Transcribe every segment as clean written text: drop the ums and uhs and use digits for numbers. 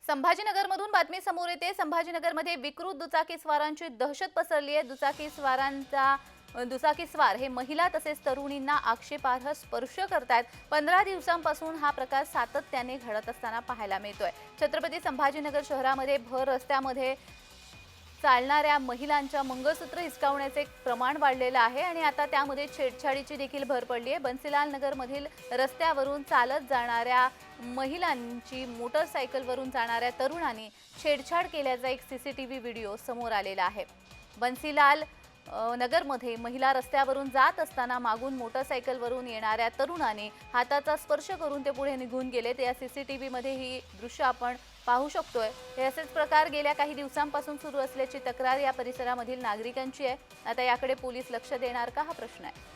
संभाजीनगरमधून बातमी समोर येते। संभाजीनगरमध्ये विकृत दुचाकीस्वारांची दहशत पसरली आहे। दुचाकीस्वार हे महिला तसेच तरुणींना आक्षेपार्ह स्पर्श करतात। 15 दिवसांपासून हा प्रकार सातत्याने घडत असताना पाहायला मिळतोय। छत्रपती संभाजीनगर शहरामध्ये भर रस्त्यामध्ये चालणाऱ्या महिलांच्या मंगळसूत्र हिसकावण्याचे प्रमाण वाढलेलं आहे आणि आता त्यामध्ये छेडछाडीची देखील भर पडली आहे। बन्सीलाल नगरमधील रस्त्यावरून चालत जाणाऱ्या महिलांची मोटरसायकलवरून जाणाऱ्या तरुणांनी छेडछाड केल्याचा एक सीसीटीव्ही व्हिडिओ समोर आलेला आहे। बन्सीलाल नगरमध्ये महिला रस्त्यावरून जात असताना मागून मोटरसायकलवरून येणाऱ्या तरुणाने हाताचा स्पर्श करून ते पुढे निघून गेले। त्या सीसीटीव्ही मध्ये ही दृश्य आपण पाहू शकतोय। हे असेच प्रकार गेल्या काही दिवसांपासून सुरू असल्याची तक्रार या परिसरामधील नागरिकांची आहे। आता याकडे पोलीस लक्ष देणार का हा प्रश्न आहे।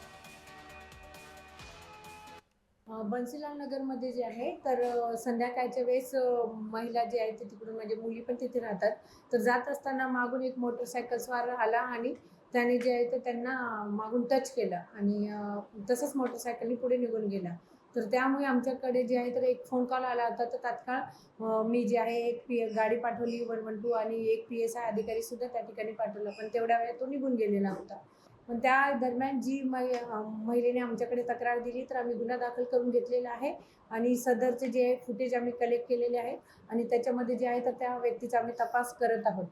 बन्सीलाल नगरमध्ये जे आहे तर संध्याकाळच्या वेळेस महिला जे आहेत ते तिकडून म्हणजे मुली पण तिथे राहतात, तर जात असताना मागून एक मोटरसायकलस्वार आला आणि त्याने जे आहे तर त्यांना मागून टच केलं आणि तसंच मोटरसायकलनी पुढे निघून गेला। तर त्यामुळे आमच्याकडे जे आहे तर एक फोन कॉल आला होता, तर तात्काळ मी जे आहे एक गाडी पाठवली 112 आणि एक PSI अधिकारी सुद्धा त्या ठिकाणी पाठवला, पण तेवढ्या वेळात तो निघून गेलेला होता। पण त्या दरम्यान जी महिलेने आमच्याकडे तक्रार दिली, तर आम्ही गुन्हा दाखल करून घेतलेला आहे आणि सदरचे जे फुटेज आम्ही कलेक्ट केलेले आहे आणि त्याच्यामध्ये जे आहे तर त्या व्यक्तीचा आम्ही तपास करत आहोत।